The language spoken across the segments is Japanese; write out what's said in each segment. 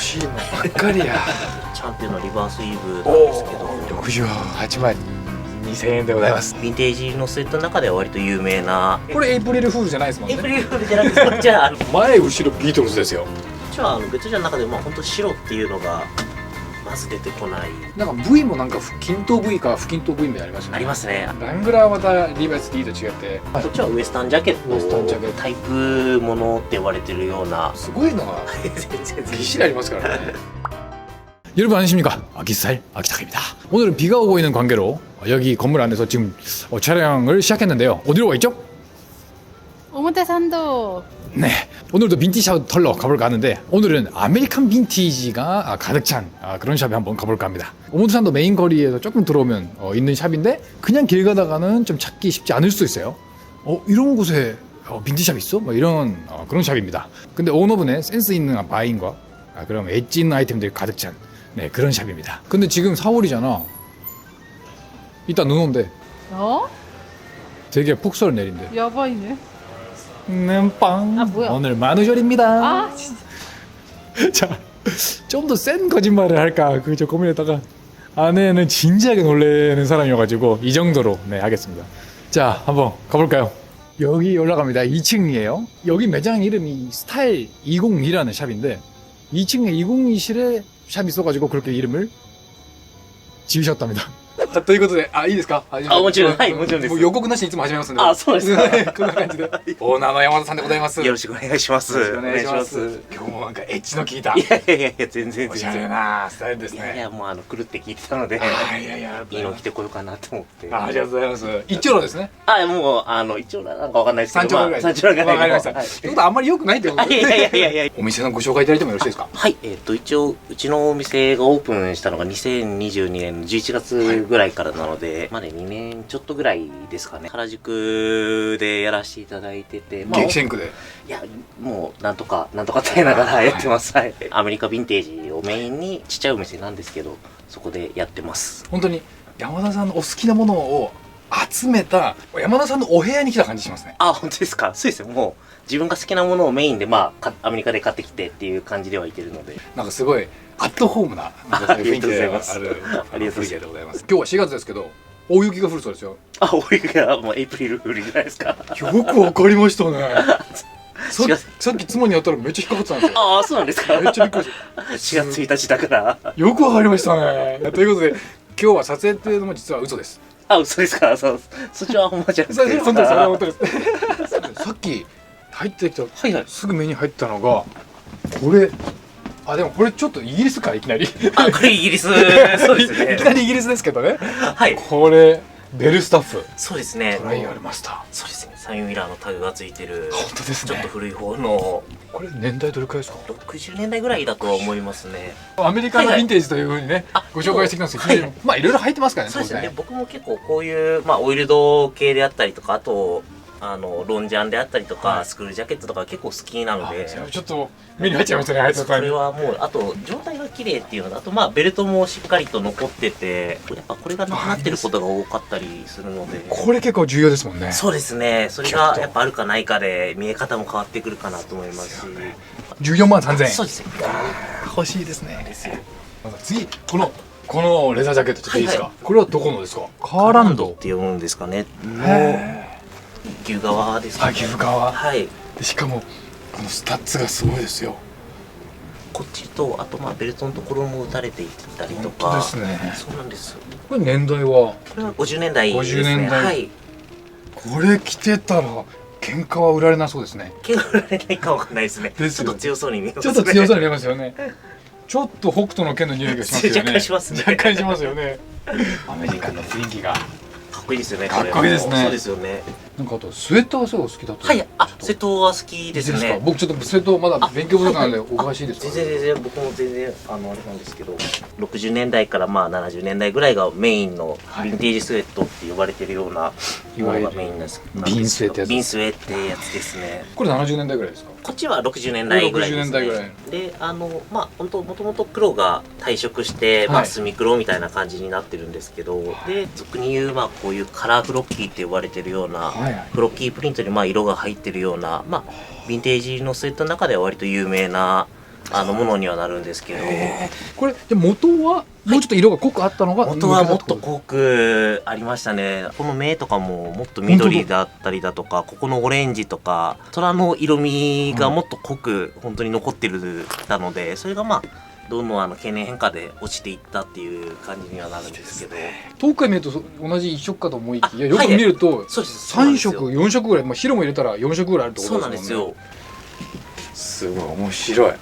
しいのばっかりや。チャンピオンのリバースイーブなんですけど、68万2000円でございます。ヴィンテージのスウェットの中では割と有名な。これエイプリルフールじゃないですもんね。エイプリルフールじゃなくて、こっちは前後ろビートルズですよ。こっちは別じゃの中で本当白っていうのがまず出てこない。なんか V もなんか均等 V か不均等 V みたいなのありますよね。ありますね。ラングラーはまたリバース D と違って、こっちはウエスタンジャケット、ウエスタンジャケットタイプものって呼ばれてるような。すごいのが全然ぎっしりありますからね. 여러분 안녕하십니까? 아기스타일 아기탁입니다. 오늘은 비가 오고 있는 관계로 여기 건물 안에서 지금 촬영을 시작했는데요. 어디로 가 있죠? 오모테산도. 네, 오늘도 빈티지샵 털러 가볼까 하는데 오늘은 아메리칸 빈티지가 가득 찬 그런 샵에 한번 가볼까 합니다. 오모테산도 메인 거리에서 조금 들어오면 있는 샵인데 그냥 길 가다가는 좀 찾기 쉽지 않을 수도 있어요. 이런 곳에 빈티지샵 있어? 뭐 이런 그런 샵입니다. 근데 오너분의 센스 있는 바잉과 그런 엣지 있는 아이템들이 가득 찬 네, 그런 샵입니다. 근데 지금 4월이잖아. 이따 눈 온대. 되게 폭설 내린대. 야바이네. 빵. 아, 뭐야? 오늘 만우절입니다. 아 진짜. 자, 좀 더 센 거짓말을 할까 그저 고민했다가 아내는 진지하게 놀래는 사람이어가지고 이 정도로 네 하겠습니다. 자, 한번 가볼까요? 여기 올라갑니다. 2층이에요. 여기 매장 이름이 스타일 202라는 샵인데 2층에 202실에 샵이 있어가지고 그렇게 이름을 지으셨답니다. ということで、いいですか？もちろん、はい、もちろんです。もう予告なしにいつも始めますんで。そうですか。こんな感じで。オーナーの山田さんでございます。よろしくお願いします。よろしくお願いします。今日もなんかエッジの効いた。いや、全然。おしゃれなスタイルですね。いや、もう狂って聞いてたので、いいの着てこようかなと思って。ありがとうございます。一丁羅ですね。もう、一丁羅なんかわかんないですけど、三丁羅ぐらい。三丁羅ぐらい。わかりました。ということはあんまり良くないってことですね。いや。お店のご紹介いただいてもよろしいですか？はい、一応、うちのお店がオープンしたのが2022年の11月ぐらいからなので、まだ2年ちょっとぐらいですかね。原宿でやらせていただいてて、激戦区で。いや、もうなんとか耐えながらやってます。はい。アメリカヴィンテージをメインにちっちゃいお店なんですけど、そこでやってます。本当に山田さんのお好きなものを集めた山田さんのお部屋に来た感じしますね。本当ですか？そうですよ。もう自分が好きなものをメインでアメリカで買ってきてっていう感じではいてるので、なんかすごいアットホームな雰囲気である風景でございます。今日は4月ですけど大雪が降るそうですよ。大雪がもうエイプリルフールじゃないですか。よくわかりましたね。さっき妻にやったらめっちゃ引っかかってたんですよ。そうなんですか。めっちゃびっくりした。4月1日だから。よくわかりましたね。ということで今日は撮影っていうのも実は嘘です。嘘ですか。そっちは本場じゃなくて。本当です。本当です。さっき入ってきた、すぐ目に入ったのがこれ。でもこれちょっとイギリスかいきなり。これイギリス。そうですね。いきなりイギリスですけどね。はい。これベルスタッフ。そうですね。トライアルマスター。そうですね。サインウィラーのタグがついてる。本当ですね。ちょっと古い方の。これ年代どれくらいですか？60年代ぐらいだとは思いますね。アメリカのヴィンテージというふうにね、ご紹介してきたんですけど、いろいろ入ってますからね。そうですね。僕も結構こういうオイルド系であったりとか、あとロンジャンであったりとか、スクールジャケットとか結構好きなので、ちょっと目に入っちゃいましたね。それはもうあと状態が綺麗っていうのと、あとベルトもしっかりと残ってて、やっぱこれがなくなってることが多かったりするので、これ結構重要ですもんね。そうですね。それがやっぱあるかないかで見え方も変わってくるかなと思いますし、14万3000円。そうですね。欲しいですね。次このレザージャケットちょっといいですか？これはどこのですか？カーランドって読むんですかね。牛革ですかね。牛革。はい。しかもこのスタッツがすごいですよ。こっちとあとベルトのところも打たれていったりとか。本当ですね。そうなんです。これ年代は？これは50年代ですね。50年代。はい。これ着てたら喧嘩は売られなそうですね。喧嘩売られないかわかんないですね。ちょっと強そうに見えますね。ちょっと強そうに見えますよね。ちょっと北斗の拳の匂いがしますよね。若干しますね。若干しますよね。アメリカの雰囲気が。かっこいいですよね。かっこいいですね。そうですよね。なんかあとスウェットはすごいお好きだと。はい。スウェットは好きですね。僕ちょっとスウェットまだ勉強不足なのでお詳しいですか？全然僕も全然あれなんですけど、60年代から70年代ぐらいがメインのヴィンテージスウェットって呼ばれてるようなものがメインなんですけど、ビンスウェってやつ。ビンスウェってやつですね。これ70年代ぐらいですか？こっちは60年代ぐらいですね。で、本当もともと黒が退色して、スミ黒みたいな感じになってるんですけど、で俗に言うこういうカラーフロッキーって呼ばれてるような、フロッキープリントに色が入ってるような、ヴィンテージのスウェットの中では割と有名なものにはなるんですけど、これで元はもうちょっと色が濃くあったのが、元はもっと濃くありましたね。この目とかももっと緑だったりだとか、ここのオレンジとか虎の色味がもっと濃く本当に残ってるたので、それがまあどんどん経年変化で落ちていったっていう感じにはなるんですけど、遠くから見ると同じ一色かと思いきや、よく見るとそうです3色4色ぐらい、まあ、白も入れたら4色ぐらいあるってことそうなんでもんね。ですすよ。すごい面白い。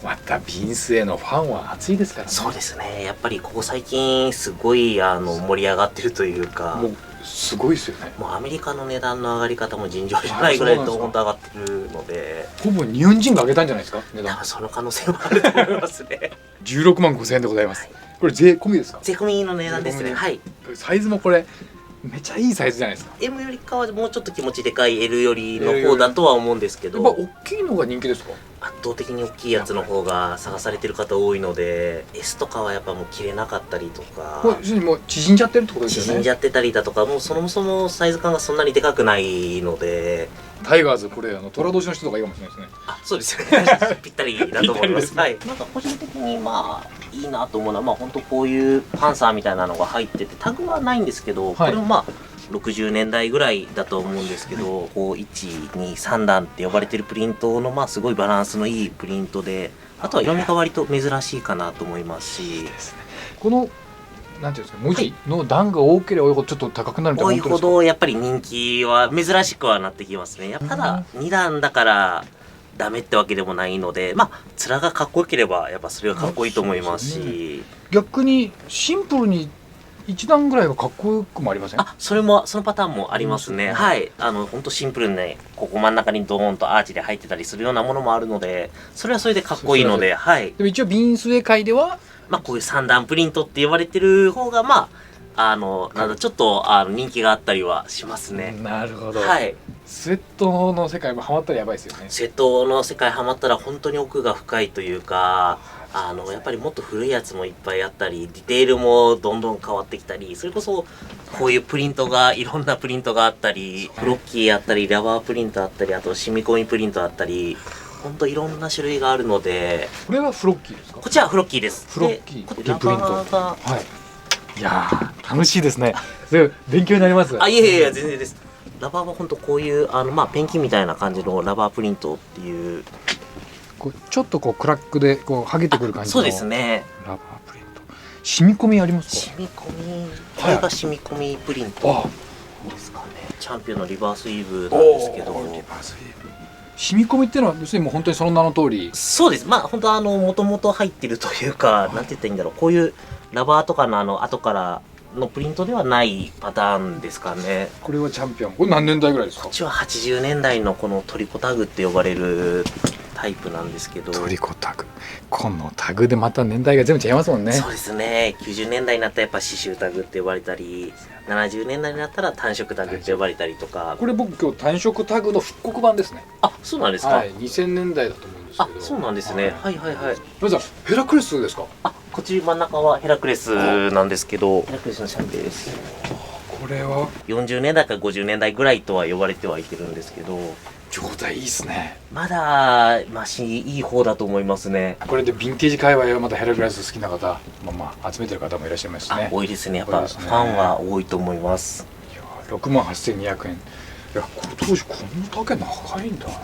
またビンスへのファンは熱いですからね。そうですね。やっぱりここ最近すごい盛り上がってるというか、もうすごいですよね。もうアメリカの値段の上がり方も尋常じゃないぐらいと本当上がってるので、ほぼ日本人が上げたんじゃないですか、値段。多分その可能性もあると思いますね。16万5千円でございます。これ税込みですか？税込みの値段ですね。はい。サイズもこれめっちゃいいサイズじゃないですか。 M よりかはもうちょっと気持ちでかい L よりの方だとは思うんですけやっぱど、大きいのが人気ですか？圧倒的に大きいやつの方が探されてる方多いので、 S とかはやっぱもう着れなかったりとか、これ要するにもう縮んじゃってるってことですよね。縮んじゃってたりだとか、もうそもそもサイズ感がそんなにでかくないので、タイガーズ、これ虎年の人とかいいかもしれないですね。あ、そうですよね。ぴったりだと思います。はい。なんか個人的にまあいいなと思うのは、まあ本当こういうパンサーみたいなのが入ってて、タグはないんですけど、これもまあ60年代ぐらいだと思うんですけど、こう1、2、3段って呼ばれてるプリントのまあすごいバランスのいいプリントで、あとは色味が割と珍しいかなと思いますし、このなんていうんですか、文字の段が多ければ多いほどちょっと高くなるって多いほ本当ですか？どやっぱり人気は珍しくはなってきますね。ただ2段だからダメってわけでもないので、まあ面がかっこよければやっぱそれはかっこいいと思いますし、逆にシンプルに一段ぐらいがかっこよくもありません？あ、そのパターンもありますね。はい。ほんとシンプルにね、ここ真ん中にドーンとアーチで入ってたりするようなものもあるので、それはそれでかっこいいので、はい。でも一応ビンスウェ界ではまあこういう三段プリントって言われてる方が、まあ、なんだ、ちょっと、人気があったりはしますね。なるほど、はい。スウェットの世界もハマったらやばいですよね。瀬戸の世界ハマったら本当に奥が深いというか、やっぱりもっと古いやつもいっぱいあったり、ディテールもどんどん変わってきたり、それこそこういうプリントが、いろんなプリントがあったり、フロッキーあったり、ラバープリントあったり、あと染み込みプリントあったり、本当いろんな種類があるので。これはフロッキーですか？こっちはフロッキーです。フロッキーでこっちラバーが、はい。いやー楽しいですね。勉強になります。あ、いえいえ、全然です。ラバーは本当こういうまあペンキみたいな感じのラバープリントっていう、こうちょっとこうクラックでこう剥げてくる感じのそうですね。ラバープリント。染み込みありますか？染み込み、これが染み込みプリントあ、ですかね。チャンピオンのリバースイーブなんですけど、リバースウェーブ。染み込みっていうのは要するにもう本当にその名の通り。そうです。まあ本当もともと入ってるというか、なんて言ったらいいんだろう、こういうラバーとかの後からのプリントではないパターンですかね。これはチャンピオン。これ何年代ぐらいですか？こっちは80年代のこのトリコタグって呼ばれるタイプなんですけど、トリコタグ。このタグでまた年代が全部違いますもんね。そうですね。90年代になったらやっぱ刺繍タグって呼ばれたり、70年代になったら単色タグって呼ばれたりとか。これ僕今日単色タグの復刻版ですね。あ、そうなんですか。はい、2000年代だと思うんですけあ、ど。そうなんですね。はいはいはい。まずはヘラクレスですか？あ、こっち真ん中はヘラクレスなんですけど、ヘラクレスのシャンペンです。これは40年代から50年代ぐらいとは呼ばれてはいてるんですけど、状態いいですね。まだマシいい方だと思いますね。これでヴィンテージ界隈はまたヘラクレス好きな方、まあ集めてる方もいらっしゃいますしあ、ね。多いですね。やっぱフ多いですねァンは多いと思います。いや68,200円。いや、この当時こんな高い長いんだ。やっ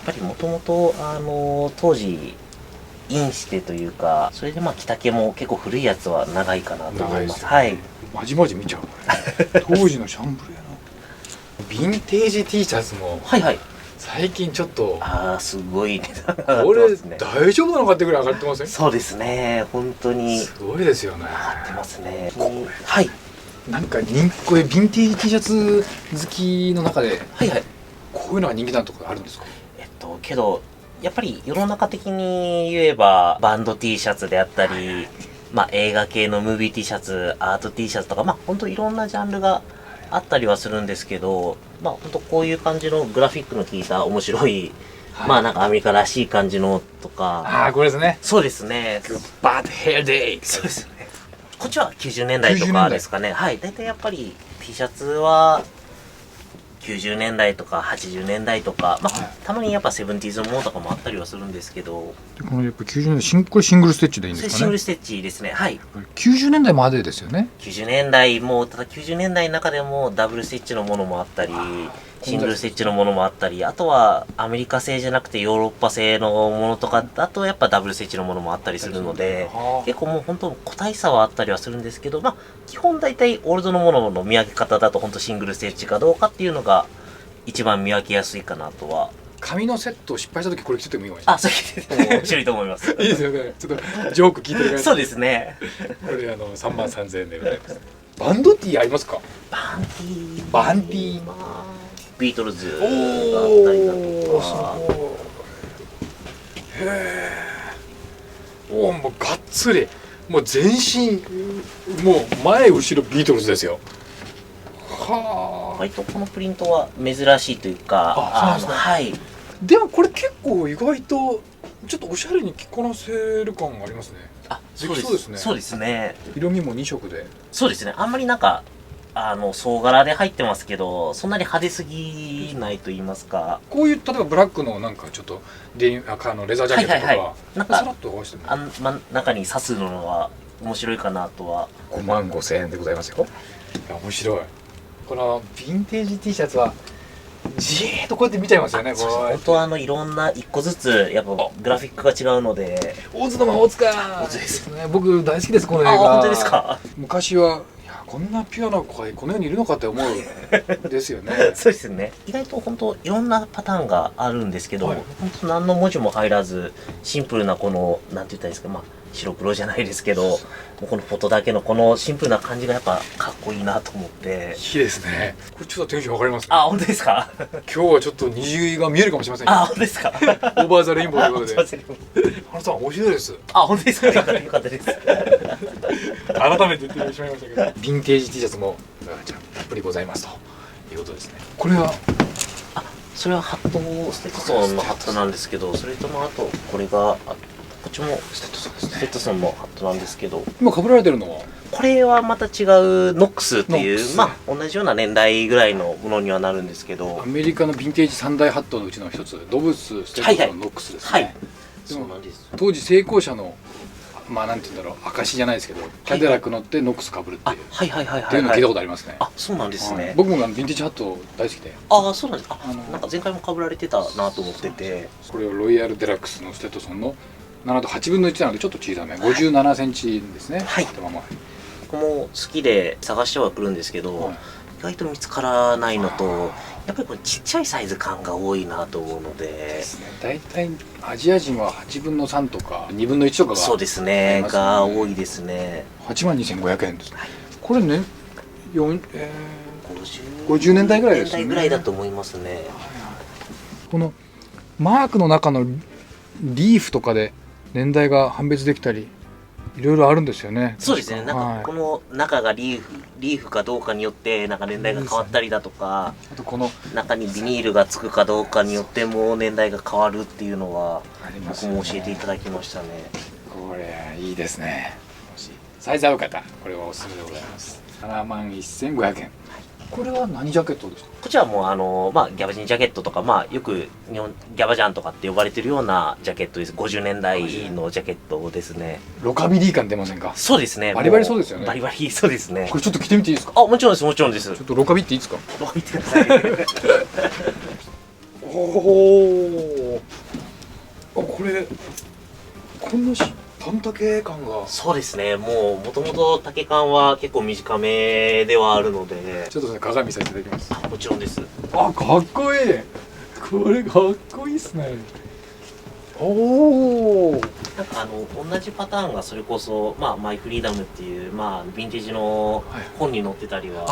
ぱりもともと当時インしてというか、それでまあ着丈も結構古いやつは長いかなと思います。長いですよね。はい。まじまじ見ちゃうこれ。当時のシャンブレーのヴィンテージ T シャツもはいはい。最近ちょっとああ、すごい値段が上がっこれてますね。大丈夫なのかってぐらい上がってません？そうですね。本当にすごいですよね。上がってますね。はい。なんかこれヴィンテージ T シャツ好きの中ではいはい。こういうのが人気なところあるんですか？けど、やっぱり世の中的に言えば、バンド T シャツであったり、まあ映画系のムービー T シャツ、アート T シャツとか、まあ本当いろんなジャンルがあったりはするんですけど、まあ本当こういう感じのグラフィックの効いた面白い、まあなんかアメリカらしい感じのとか、ああ、これですね。そうですね。バッドヘアデイ。そうですね。こっちは90年代とかですかね。はい。大体やっぱり T シャツは、90年代とか80年代とか、まあ、はいたまにやっぱセブンティーズのものとかもあったりはするんですけど、でこのやっぱ90年代これシングルステッチでいいんですかね。それシングルステッチですね。はい。90年代までですよね。90年代も、ただ90年代の中でもダブルステッチのものもあったり、シングルステッチのものもあったり、あとはアメリカ製じゃなくてヨーロッパ製のものとかだとやっぱダブルステッチのものもあったりするので、結構もう本当個体差はあったりはするんですけど、まあ基本大体オールドのものの見分け方だと本当シングルステッチかどうかっていうのが一番見分けやすいかなとは。紙のセットを失敗した時これ着ててもいいかもしれない。あ、そうですね。面白いと思います。いいですよね。ちょっとジョーク聞いてる感じ。そうですね。これ33,000円でございます。バンドティーありますか？バンティー。バンティー。まあビートルズがあったりだとか。へえ。おお、もうがっつり、もう全身、もう前後ろビートルズですよ。はあ。割とこのプリントは珍しいというか、あ、そうなんですね。はい。でもこれ結構意外とちょっとおしゃれに着こなせる感がありますね。あ、できそうですね。そうですね。色味も2色で。そうですね。あんまりなんか、総柄で入ってますけど、そんなに派手すぎないと言いますか。こういう例えばブラックのなんかちょっとレザージャケットとか、はいはいはいなんかさらっと合わせても中に刺すのは面白いかなとは。55,000円でございますよ。いや面白い。このヴィンテージ T シャツはじーっとこうやって見ちゃいますよね。本当はいろんな一個ずつやっぱグラフィックが違うので。大津の魔法使いですね。僕大好きですこの映画。あ、本当ですか。昔はいやこんなピュアな子がこの世にいるのかって思うですよね。そうですね。意外と本当いろんなパターンがあるんですけど、はい本当何の文字も入らずシンプルなこのなんて言ったらいいですか、まあ白黒じゃないですけど、もうこのフォトだけのこのシンプルな感じがやっぱかっこいいなと思って。いいですね。これちょっとテンション上がりますね。あ、本当ですか。今日はちょっと虹が見えるかもしれませんよ。あ、本当ですか。オーバーザレインボーということで。で。原さん面白いです。あ、本当ですか。よかったです。改めて言ってしまいましたけど。ヴィンテージ T シャツもたっぷりございますということですね。これはそれはハット、ステッドソンのハットなんですけど、それともあとこれがこっちもステッドソンですステッドソンのハットなんですけど、今被られてるのはこれはまた違うノックスっていノックスう、まあ同じような年代ぐらいのものにはなるんですけどア、メリカのヴィンテージ三大ハットのうちの一つ、ドブス、ステッドソン、ノックスですね。はい。でもそうなんです。当時成功者のまあなんて言うんだろう、証じゃないですけど、キャデラック乗ってノックス被るってあ、いう、はいはいはいはい。っていうのを聞いたことありますね。あ、そうなんですね。僕もヴィンテージハット大好きで、あ、そうなんです。あ、あのなんか前回も被られてたなと思ってて。これをロイヤルデラックスのステッドソンの7と8分の1なのでちょっと小さめ、57センチですね。はいってまま。僕も好きで探してはくるんですけど、はい意外と見つからないのと、やっぱりこれちっちゃいサイズ感が多いなと思うのでで、すね。大体アジア人は8分の3とか2分の1とかがそうですあねりますねが多いですね。 82,500円です。はいこれね、50 50年代ぐらいですよね年代ぐらいだと思いますね。このマークの中のリーフとかで年代が判別できたりいろいろあるんですよね。そうですね。なんはいかこの中がリーフかどうかによってなんか年代が変わったりだとか、あとこの中にビニールがつくかどうかによっても年代が変わるっていうのはありますよね。僕も教えていただきましたね。これいいですね。もしサイズ合う方、これはおすすめでございます。71,500円。これは何ジャケットですか？こちらもまあギャバジンジャケットとか、まあよく日本ギャバジャンとかって呼ばれてるようなジャケットです。50年代のジャケットですね。ロカビリー感出ませんか？そうですね。バリバリそうですよねバリバリそうですねこ。れちょっと着てみていいですか？あ、もちろんです、もちろんです。ちょっとロカビっていいですか？見てください。おお。あ、これこんな短丈感がそうですね。もともと丈感は結構短めではあるので。ちょっとね鏡見させていただきます。あ、もちろんです。あ、かっこいい。これかっこいいっすね。おお。なんか同じパターンがそれこそ、まあ、マイフリーダムっていう、まあ、ヴィンテージの本に載ってたりはす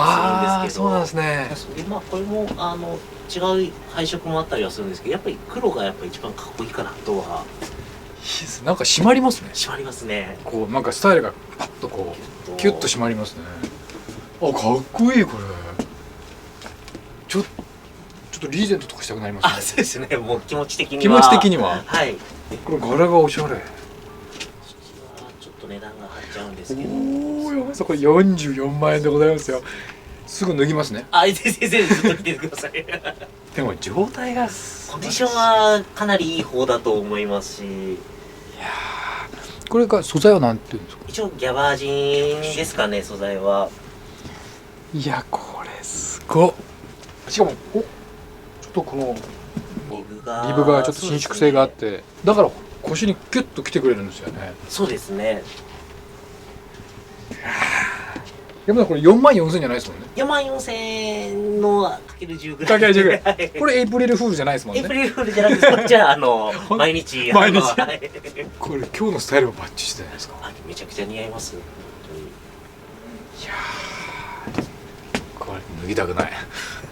るんですけど、そうなんですね。でまあ、これも違う配色もあったりはするんですけど、やっぱり黒がやっぱ一番かっこいいかなとは。いいです。なんか締まりますね。締まりますね。こうなんかスタイルがパッとこうキュッと締まりますね。あ、かっこいいこれ。ちょっとリーゼントとかしたくなりますね。あ、そうですね。もう気持ち的には。気持ち的には。はい。これ柄がおしゃれ。ちょっと値段が張っちゃうんですけど。おお、やばいぞ。これ44万円でございますよ。すぐ脱ぎますね。あ、全然ずっと着ててください。でも状態がコンディションはかなりいい方だと思いますし、これが素材はなんていうんですか？一応ギャバージンですかね、素材は。いやこれすごっ。しかもちょっとこのリブがちょっと伸縮性があって、だから腰にキュッときてくれるんですよね。そうですね。でもこれ4万4000じゃないですもんね。44,000のかける10ぐらい。かける10ぐらいはいこれエイプリルフールじゃないですもんね。エイプリルフールじゃなくて、こっちは毎日。毎日はいこれ今日のスタイルもバッチリしてないですか？あ、めちゃくちゃ似合います。本いやーこれ脱ぎたくない。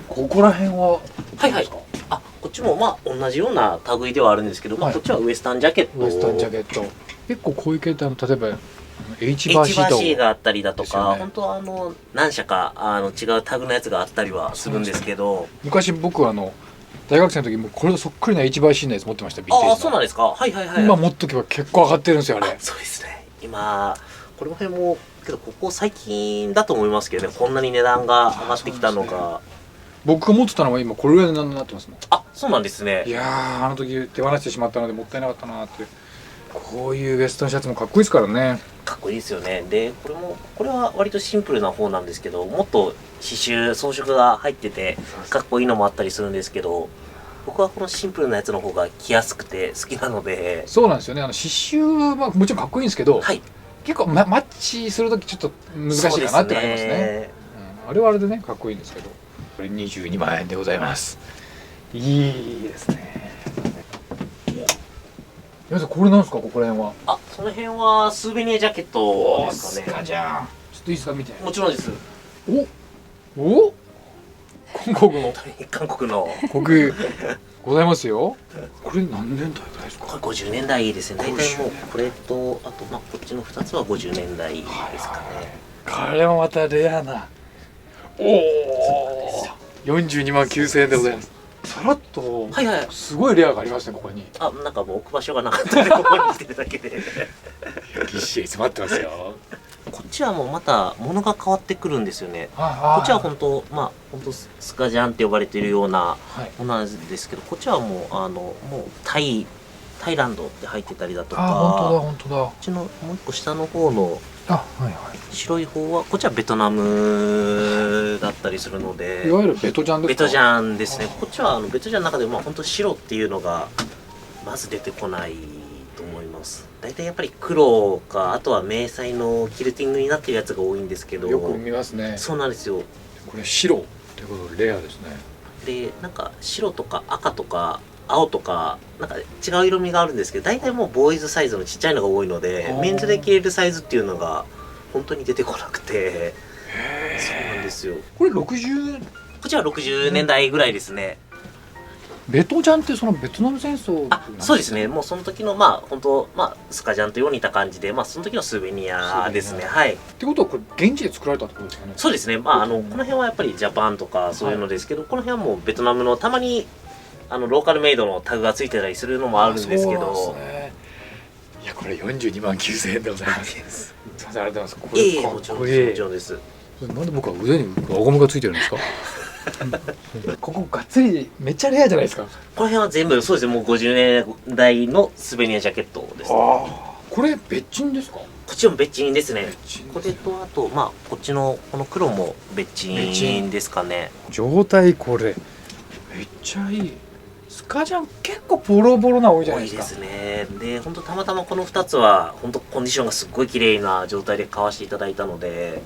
ここら辺は当にはいはい。あ、こっちもまあ同じような類ではあるんですけど、まあはいこっちはウエスタンジャケット。ウエスタンジャケット結構こういう系って例えばH バー H シートバー C があったりだとか、ですよね本当は何社か違うタグのやつがあったりはするんですけど。昔僕大学生の時もこれとそっくりな H バー C のやつ持ってました。ヴィンテージのああ、そうなんですか。はいはいはい。今持っとけば結構上がってるんですよあれ。あ、そうですね。今この辺もけどここ最近だと思いますけどね、こんなに値段が上がってきたのが。僕が持ってたのは今これぐらいの値段になってますもん。あ、そうなんですね。いやーあの時手放してしまったのでもったいなかったなって。こういうウエスタンシャツもかっこいいですからね。かっこいいですよね。で、これは割とシンプルな方なんですけど、もっと刺繍装飾が入っててかっこいいのもあったりするんですけど、僕はこのシンプルなやつの方が着やすくて好きなので。そうなんですよね。刺繍はもちろんかっこいいんですけど、はい。結構、マッチする時ちょっと難しいかなってなりますね。あれはあれでねかっこいいんですけど。これ22万円でございます。いいですね。皆さんこれなんですか？ここら辺は。あ、その辺はスーベニアジャケットですかね。じゃん。ちょっといいですか見て。もちろんです。お韓国の韓国の国ございますよ。これ何年代ぐらいですか？これ50年代ですね。大体もうこれとあとまあこっちの2つは50年代ですかね。これもまたレアな。おお。42万9000円でございます。さらっとはいはい。すごいレアがありますねここに。あ、なんかもう置く場所がなかったのでここに来てるだけで。ぎっしり詰まってますよ。こっちはもうまた物が変わってくるんですよね。ここっちは本当まあ本当スカジャンって呼ばれているようなはいものなんですけど、こっちはもうもうタイランドって入ってたりだとか、本当だ。こっちのもう一個下の方のはいは白い方はこっちはベトナムだったりするので。い。いわゆるベトジャンですか？ベトジャンですね。こっちはベトジャンの中でも本当白っていうのがまず出てこないと思います。大体やっぱり黒か、あとは迷彩のキルティングになってるやつが多いんですけど。よく見ますね。そうなんですよ。これ白ってことでレアですね。で、なんか白とか赤とか青とかなんか違う色味があるんですけど、大体もうボーイズサイズのちっちゃいのが多いので、メンズで着れるサイズっていうのが本当に出てこなくて。そうなんですよ。これ60。こっちは60年代ぐらいですね。ベトジャンってそのベトナム戦争。あ、そうですね。もうその時のまあ本当まあスカジャンとよう似た感じで、まあその時のスーベニアですね。はい。ってことはこれ現地で作られたってことですかね？そうですね。まあこの辺はやっぱりジャパンとかそういうのですけど、この辺はもうベトナムのたまにローカルメイドのタグがついてたりするのもあるんですけど。そうなんですね。いやこれ42万9000円でございます。すみませんありがとうございます。こええ、れもちろんです。もちろんです。なんで僕は腕に輪ゴムがついてるんですか？ここがっつりめっちゃレアじゃないですか。この辺は全部そうですね。もう50年代のスーベニアジャケットですね。これ別チンですか？こっちも別チンですね。別チンこれとあとまあこっちのこの黒も別チンですかね。状態これめっちゃいい。スカジャン結構ボロボロな多いじゃないですか。多いですね。で本当たまたまこの2つは本当コンディションがすっごい綺麗な状態で買わせていただいたので。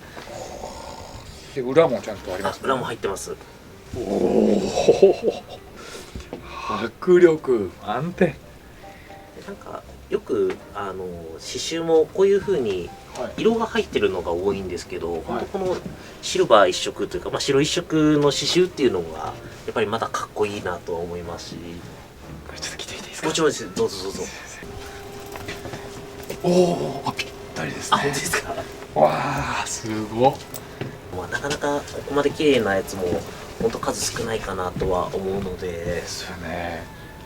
で裏もちゃんとありますね。裏も入ってます。おお迫力満点。なんかよく刺繍もこういう風に色が入ってるのが多いんですけど、本当このシルバー一色というか、まあ、白一色の刺繍っていうのがやっぱりまたかっこいいなと思いますし。これちょっと着てみていいですか？もちろんです。どうぞどうぞ。おおぴったりですあ、ね。本当ですか？わあすごっ。まあ、なかなかここまで綺麗なやつも本当数少ないかなとは思うので。ですよね。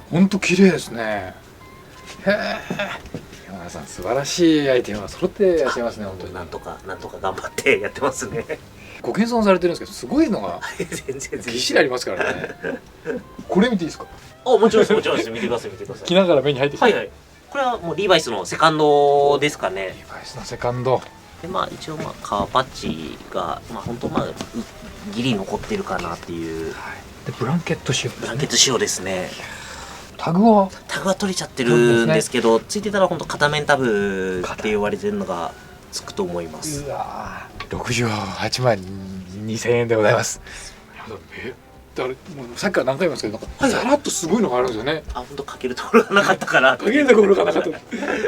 本当綺麗ですね。へえ。山田さん素晴らしいアイテムが揃っていらっしゃいますね本当に。なんとか頑張ってやってますね。ご謙遜されてるんですけどすごいのが全然ぎっしりありますからね。これ見ていいですか？もちろんですもちろんです。見てください見てください。着ながら目に入ってきた。はいはい。これはもうリーバイスのセカンドですかね。リバイスのセカンド。で一応カーパッチが本当ギリ残ってるかなっていうでブランケット仕様。ブランケット仕様ですね。タグはタグは取れちゃってるんですけど、ついてたら本当片面タブって言われてるのがつくと思います。うわ68万2000円でございます。だからもうさっきから何回も言いますけど、さらっとすごいのがあるんですよね。本当かけるところがなかったからかけるところがなかった。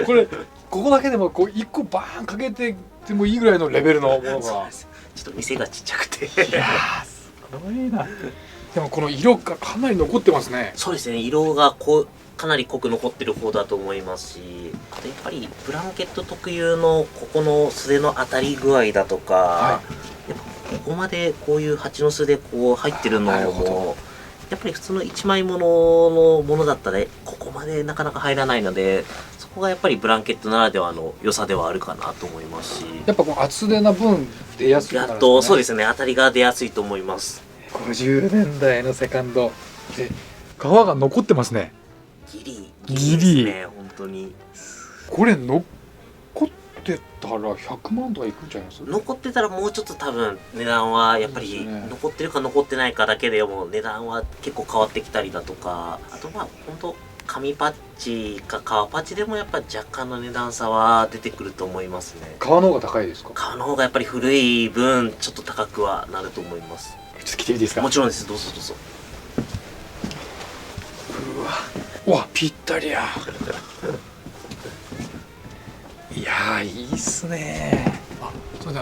これここだけでもこう1個バーンかけてでもいいぐらいのレベルのものが。ちょっと店がちっちゃくて。いやーすごいな。でもこの色がかなり残ってますね。そうですね。色がかなり濃く残ってる方だと思いますし、あとやっぱりブランケット特有のここの袖の当たり具合だとか、やっぱここまでこういう蜂の巣でこう入ってるのもやっぱり普通の一枚物のものだったらここまでなかなか入らないので、そこがやっぱりブランケットならではの良さではあるかなと思いますし、やっぱこの厚手な分出やすくなるんですね。そうですね。当たりが出やすいと思います。50年代のセカンドで皮が残ってますね。ギリギリですね。本当にこれ残ってたら100万とかいくんちゃいます？残ってたらもうちょっと多分値段はやっぱり残ってるか残ってないかだけでも値段は結構変わってきたりだとか、あと本当紙パッチか革パッチでもやっぱ若干の値段差は出てくると思いますね。皮の方が高いですか？革の方がやっぱり古い分ちょっと高くはなると思います。ちょっと着てみていいですか？もちろんです。どうぞどうぞ。うわぴったりや。いやーいいっすね。それで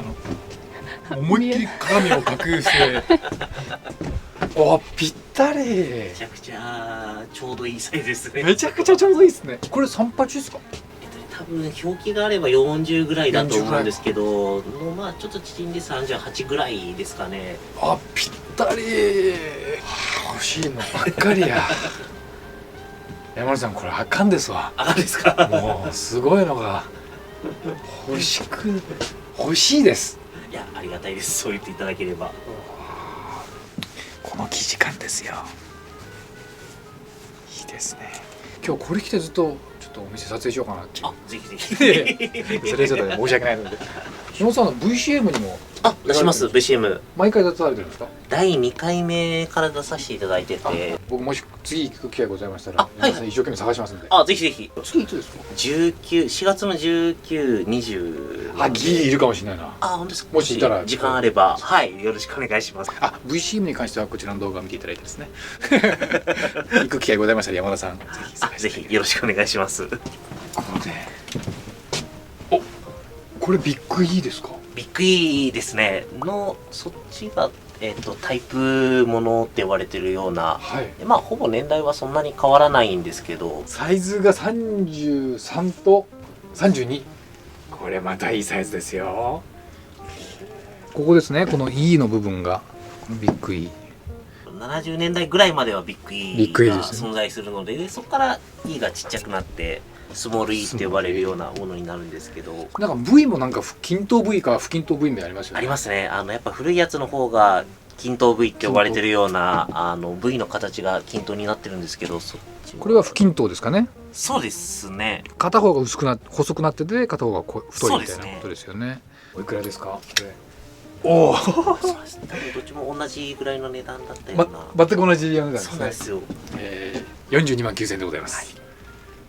思いっきり鏡を隠してぴったり。めちゃくちゃちょうどいいサイズですね。めちゃくちゃちょうどいいですね。これ38ですか？多分表記があれば40ぐらいだと思うんですけど、ちょっと縮んで38ぐらいですかね。ぴったり。欲しいのばっかりや。山根さんこれあかんですわ。あかんですか？もうすごいのが欲しいです。いや、ありがたいです。そう言っていただければ。この生地感ですよ。いいですね。今日これ着てずっとちょっとお店撮影しようかなっていう。ぜひぜひ。それちょっとね申し訳ないので。下さんの VCM にも出します。VCM 毎回出されてるんですか？第2回目から出させていただいてて、僕もし次行く機会ございましたら皆さん一生懸命探しますんで。ぜひぜひ。次いつですか4月の19、20。ギリいるかもしれないな。本当ですか？もしいたら時間あればよろしくお願いします。VCM に関してはこちらの動画を見ていただいてですね。行く機会ございましたら山田さんぜひよろしくお願いします。これビッグ E ですか？ビッグ E ですね。そっちがタイプものって言われてるような、ほぼ年代はそんなに変わらないんですけど、サイズが33と32。これまたいいサイズですよ。ここですね。この E の部分がこのビッグ E。70年代ぐらいまではビッグ E が存在するので、そこから E がちっちゃくなってスモール E って呼ばれるようなものになるんですけど、なんか V もなんか均等 V か不均等 V みたいなのありますよね。ありますね。やっぱ古いやつの方が均等 V って呼ばれてるようなV の形が均等になってるんですけど、これは不均等ですかね？そうですね。片方が細くなってて片方が太いみたいなことですよね。おいくらですか？おお。そうです。多分どっちも同じぐらいの値段だったような。全く同じ値段ですね。そうなんですよ。42万9000円でございます。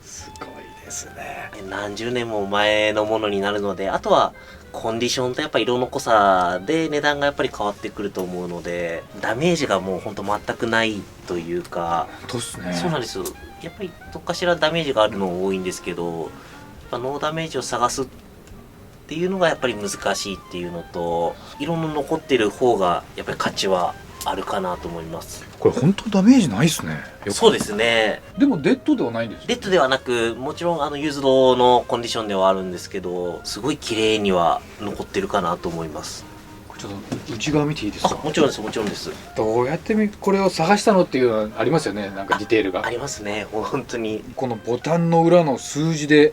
すごいですね。何十年も前のものになるので、あとはコンディションとやっぱ色の濃さで値段がやっぱり変わってくると思うので、ダメージがもうほんと全くないというか。本当ですね。そうなんですよ。やっぱりどっかしらダメージがあるの多いんですけど、やっぱノーダメージを探すっていうのがやっぱり難しいっていうのと、色の残ってる方がやっぱり価値はあるかなと思います。これ本当ダメージないですね。そうですね。でもデッドではないんですよ。デッドではなく、もちろんユーズドのコンディションではあるんですけど、すごい綺麗には残ってるかなと思います。ちょっと内側見ていいですか？もちろんです、もちろんです。どうやってこれを探したのっていうのはありますよね。なんかディテールがありますね。本当にこのボタンの裏の数字で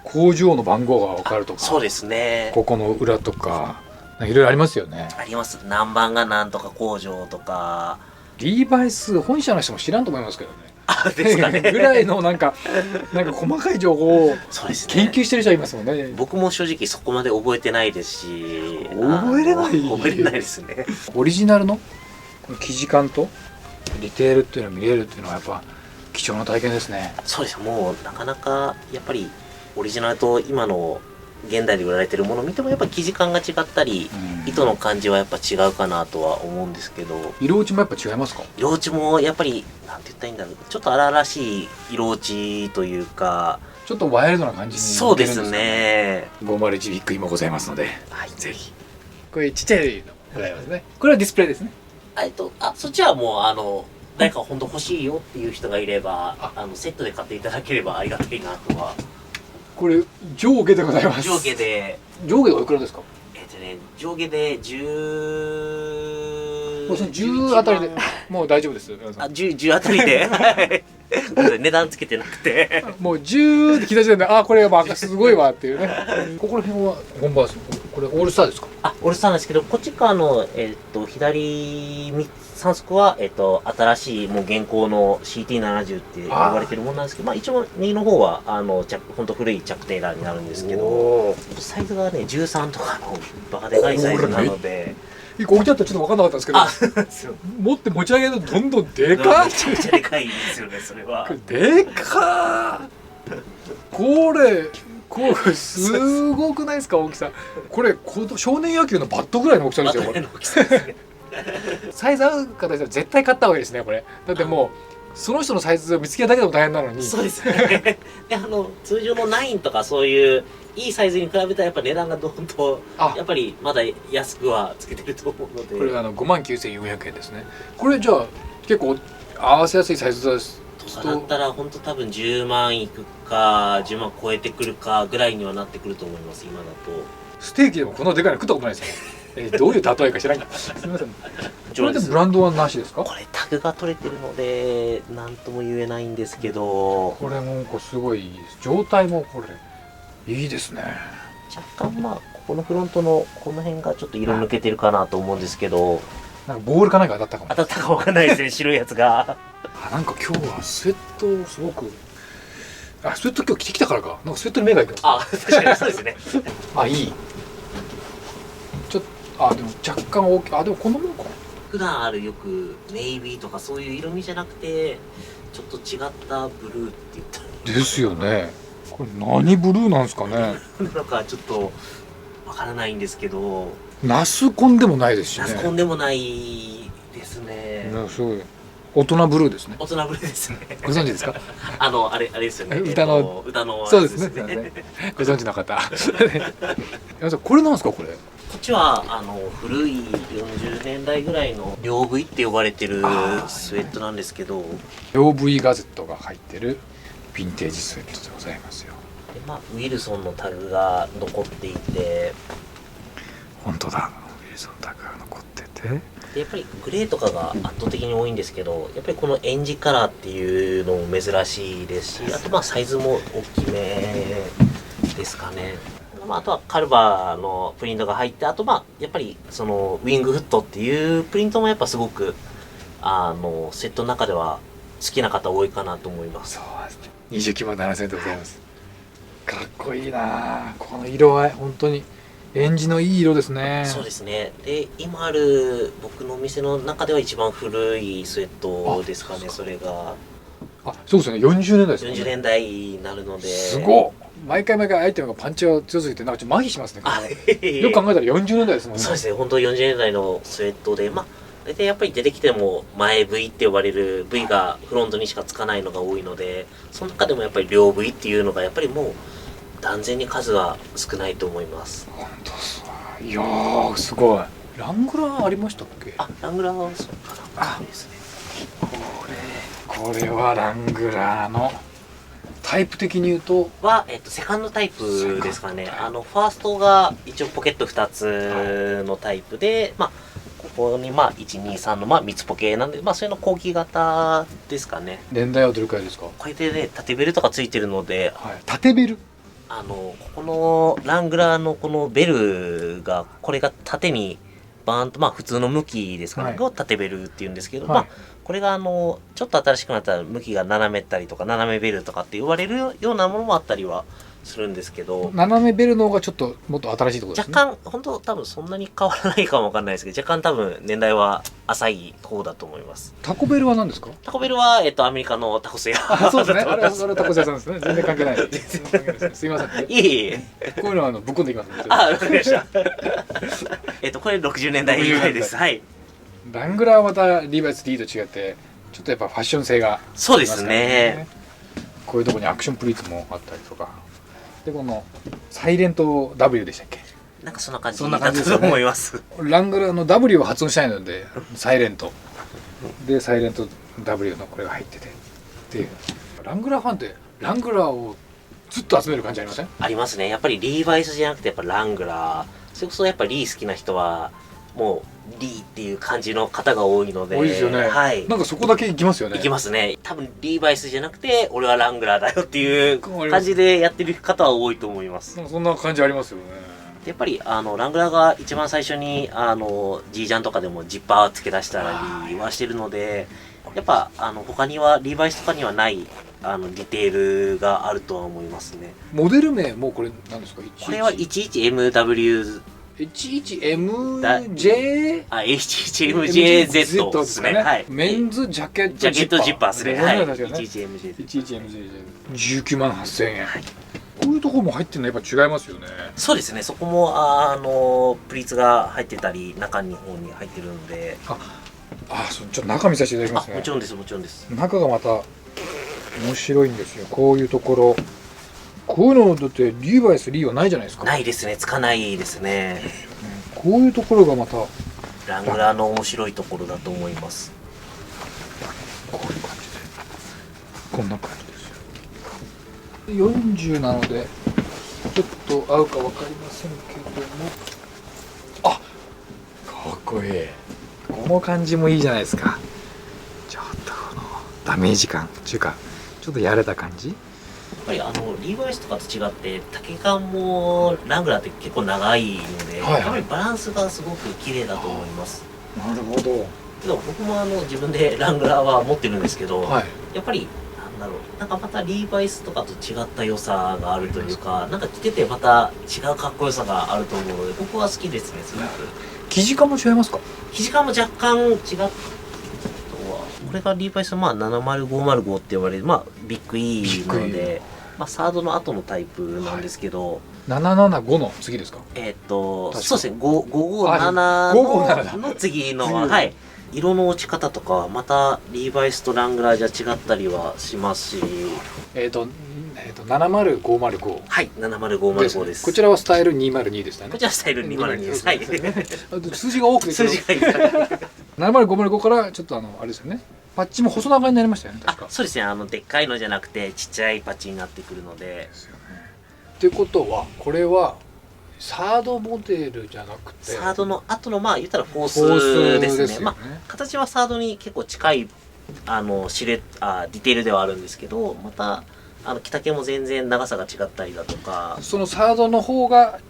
工場の番号が分かるとか。そうですね。ここの裏とかいろいろありますよね。あります。南蛮がなんとか工場とか。リーバイス本社の人も知らんと思いますけどね。あ、ですかね。ぐらいのなんか細かい情報をそうですね。研究してる人いますもんね。僕も正直そこまで覚えてないですし。覚えれない覚えれないですね。オリジナルの生地感とディテールっていうのを見れるっていうのはやっぱ貴重な体験ですね。そうです。もうなかなかやっぱりオリジナルと今の現代で売られてるものを見てもやっぱ生地感が違ったり、糸の感じはやっぱ違うかなとは思うんですけど、色落ちもやっぱ違いますか？色落ちもやっぱりなんて言ったらいいんだろう、ちょっと荒々しい色落ちというか、ちょっとワイルドな感じにそうですね。501ビッグ今ございますので、はい、ぜひ。これちっちゃいのございますね。これはディスプレイですね。そっちはもう誰か本当欲しいよっていう人がいればセットで買っていただければありがたいなとは。これ上下でございます。上下でおいくらですか？上下で10もうその10あたりでもう大丈夫です。10あたりで値段つけてなくてもう10って聞いた時点でこれはすごいわっていうね。ここら辺は本場これオールスターですか？オールスターなんですけど、こっち側の左3足は新しいもう現行の CT70 って呼ばれてるものなんですけど、一応右の方は本当古いチャックテイラーになるんですけど、サイズがね13とかのバカでかいサイズなので。1個置いてあったらちょっと分かんなかったんですけど、持って持ち上げるとどんどんでかっ。めちゃめちゃでかいですよね、それは。でかっ。これすごくないですか、大きさ。これ少年野球のバットぐらいの大きさですよ、これ。サイズ合う方は絶対買った方がいいですね、これ。だってもうその人のサイズを見つけるだけでも大変なのに。そうですね。で通常の9とかそういういいサイズに比べたらやっぱ値段がどんとやっぱりまだ安くはつけてると思うので。これ59,400円ですね。これじゃあ結構合わせやすいサイズですとかだったら本当多分10万いくか10万超えてくるかぐらいにはなってくると思います、今だと。ステーキでもこんなでかいの食ったことないですよ。どういう例えか知らない。すみません。これでブランドはなしですか？これタグが取れてるので何とも言えないんですけど、これもすごい状態もこれいいですね。若干ここのフロントのこの辺がちょっと色抜けてるかなと思うんですけど、なんかボールかなんか当たったかも。当たったかわかんないですね、白いやつが。なんか今日はスウェットすごくスウェット今日着てきたからか、なんかスウェットに目がいくの。確かにそうですね。いい。ちょっとでも若干大きい。でもこんなもんか。普段あるよくネイビーとかそういう色味じゃなくてちょっと違ったブルーって言ったらですよね。これ何ブルーなんですかね。なんかちょっとわからないんですけど、ナスコンでもないですしね。ナスコンでもないですね。すごい大人ブルーですね。大人ブルーですね。ご存知ですか？あれですよね。歌のそうですね。ご存知の方。これなんですか、これ。こっちは古い40年代ぐらいの両 V って呼ばれてるスウェットなんですけど、両 V ガゼットが入ってるヴィンテージスウェットでございますよ。でウィルソンのタグが残っていて、本当だ、ウィルソンタグが残ってて、でやっぱりグレーとかが圧倒的に多いんですけど、やっぱりこのエンジカラーっていうのも珍しいですし、あとサイズも大きめですかね。あとはカルバーのプリントが入って、あとやっぱりそのウィングフットっていうプリントもやっぱすごくセットの中では好きな方多いかなと思います。そうですね。29万7,000円でございます。かっこいいな、この色合い。本当にエンジのいい色ですね。そうですね。で今ある僕のお店の中では一番古いスウェットですかね。それがそうですよね。40年代ですね。40年代になるので、すごっ。毎回アイテムがパンチが強すぎてなんかちょっと麻痺しますね。よく考えたら40年代ですもんね。そうですね。本当40年代のスウェットで、大体やっぱり出てきても前 V って呼ばれる V がフロントにしかつかないのが多いので、その中でもやっぱり両 V っていうのがやっぱりもう断然に数は少ないと思います。本当そう。いやーすごい。ラングラーありましたっけ？ラングラーはそうかなですね。これはラングラーのタイプ的に言うとセカンドタイプですかね。ファーストが一応ポケット2つのタイプで、ここに123の3つポケなんで、それの後期型ですかね。年代はどれくらいですか？これでね縦ベルとかついてるので、縦ベルここのラングラーのこのベルが、これが縦にバーンと、まあ普通の向きですかね、はいを縦ベルっていうんですけど、はいまあこれがちょっと新しくなったら向きが斜めったりとか、斜めベルとかって言われるようなものもあったりはするんですけど、斜めベルの方がちょっともっと新しいってことですね。若干、本当多分そんなに変わらないかもわかんないですけど、若干多分年代は浅い方だと思います。タコベルは何ですか？タコベルは、アメリカのタコス屋。あ、そうですね。あれはタコス屋さんですね。全然関係ない。全然関係ないですね。すいません。いえいえ。こういうのはぶっ込んでいきますね。あ、わかりました。これ60年代ぐらいです。はい。ラングラーはまたリーバイス D と違ってちょっとやっぱファッション性がありますからそうですね。こういうところにアクションプリーツもあったりとかで、このサイレント W でしたっけ？なんかそんな感じそんなだったと感じですよね思います。ラングラーの W を発音したいのでサイレントでサイレント W のこれが入っててっていう、ラングラーファンってラングラーをずっと集める感じありません？ありますね。やっぱりリーバイスじゃなくてやっぱラングラー。それこそやっぱリー好きな人はもうリーっていう感じの方が多いので。多いですよね。はい。なんかそこだけ行きますよね。いきますね。多分リーバイスじゃなくて俺はラングラーだよっていう感じでやってる方は多いと思います。なんかそんな感じありますよね。やっぱりラングラーが一番最初にG ジャンとかでもジッパー付け出したりはしてるので、やっぱ他にはリーバイスとかにはないディテールがあるとは思いますね。モデル名もこれ何ですか？これは 11MW11MJ11MJZ ですね。はい。メンズジャケットジャケットジッパーですね。はい。確かにね 11MJ。 11MJ19万8000円、はい。こういうところも入ってるのやっぱ違いますよね。そうですね。そこもプリーツが入ってたり中に方に入ってるので。そうちょっと中見させていただきますね。もちろんです、もちろんです。中がまた面白いんですよ。こういうところ、こういうのだってリーバイスリーはないじゃないですか。ないですね。つかないですね。こういうところがまたこラングラーの面白いところだと思います。ういう感じで、こんな感じですよ。40なのでちょっと合うか分かりませんけども、かっこいい。この感じもいいじゃないですか。ちょっとこのダメージ感っていうかちょっとやれた感じ。やっぱりリーバイスとかと違って丈感もラングラーって結構長いので、はいはいやっぱりバランスがすごく綺麗だと思います。なるほど。けど僕も自分でラングラーは持ってるんですけど、はい。やっぱりなんだろう、なんかまたリーバイスとかと違った良さがあるというか、なんか着ててまた違うかっこよさがあると思うので、僕は好きですね、すごく。生地感も違いますか？生地感も若干違ったは、これがリーバイスの70505って呼ばれる、ビッグ E なので、サードの後のタイプなんですけど、 775の次ですか？そうかですね、557 557の次の、次はい。色の落ち方とかはまたリーバイスとラングラーじゃ違ったりはしますし、70505はい、70505です。こちらはスタイル202でしたね。こちらスタイル202です。はい。数字が多くて数字がいいから。 70505からちょっとあれですよね。パッチも細長になりましたよね。確か。そうですね、でっかいのじゃなくてちっちゃいパッチになってくるので。ですよね。ってことはこれはサードモデルじゃなくてサードの後の言ったらフォーフォースですね。スですよね。形はサードに結構近いシルエットディテールではあるんですけど、また着丈も全然長さが違ったりだとか、そのサードの方が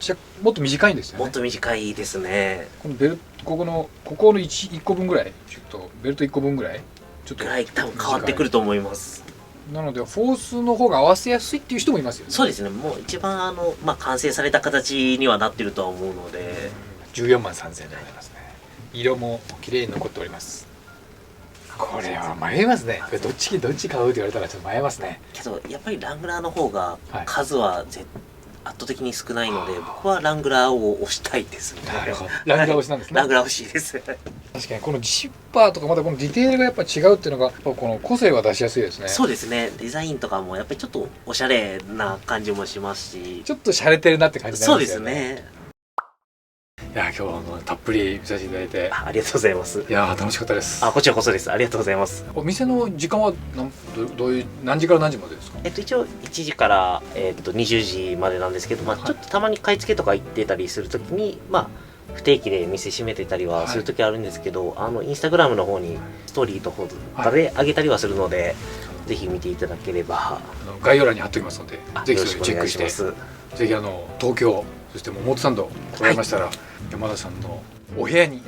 もっと短いんですよね。もっと短いですね。このベルここの 1個分ぐらい、ちょっとベルト1個分ぐらいちょっとぐらい多分変わってくると思います。なのでフォースの方が合わせやすいっていう人もいますよね。そうですね、もう一番完成された形にはなってるとは思うので、14万3000円でございますね。色も綺麗に残っております。これは迷いますね。これどっち買うって言われたらちょっと迷いますね。けどやっぱりラングラーの方がはい数は圧倒的に少ないので、僕はラングラーを押したいですね。なるほど。ラングラー推しなんですね。ラングラー欲しいです。確かにこのジッパーとかまたこのディテールがやっぱ違うっていうのがやっぱこの個性は出しやすいですね。そうですね、デザインとかもやっぱりちょっとおしゃれな感じもしますし、ちょっと洒落てるなって感じになそうですりますよね。ね。いや今日はたっぷり見させていただいて、ありがとうございます。いや楽しかったです。こちらこそです。ありがとうございます。お店の時間はどういう何時から何時までですか？一応1時から20時までなんですけど、ちょっとたまに買い付けとか行ってたりするときに不定期で店閉めてたりはするときあるんですけど、インスタグラムの方にストーリーとかで上げたりはするので、ぜひ見ていただければ概要欄に貼っておきますので、ぜひよろしくおそれチェックして願いします。ぜひ東京、そして桃さんと来られましたら、山田さんのお部屋に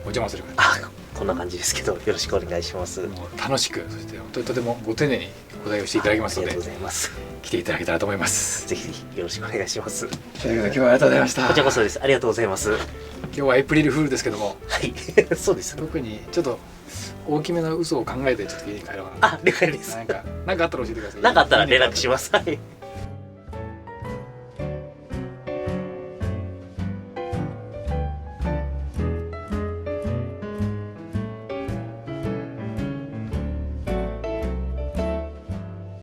お邪魔するからあ、こんな感じですけどよろしくお願いします。もう楽しく、そして本当にとてもご丁寧にご対応していただきますのでありがとうございます。来ていただけたらと思います。ぜひよろしくお願いします。ということで今日はありがとうございました。こちらこそです。ありがとうございます。は今日はエイプリルフールですけども、い、そうです。特にちょっと大きめの嘘を考えてちょっと家に帰ろうかな。あ、了解です。なんかあったら教えてください。なんかあったら連絡します。はい。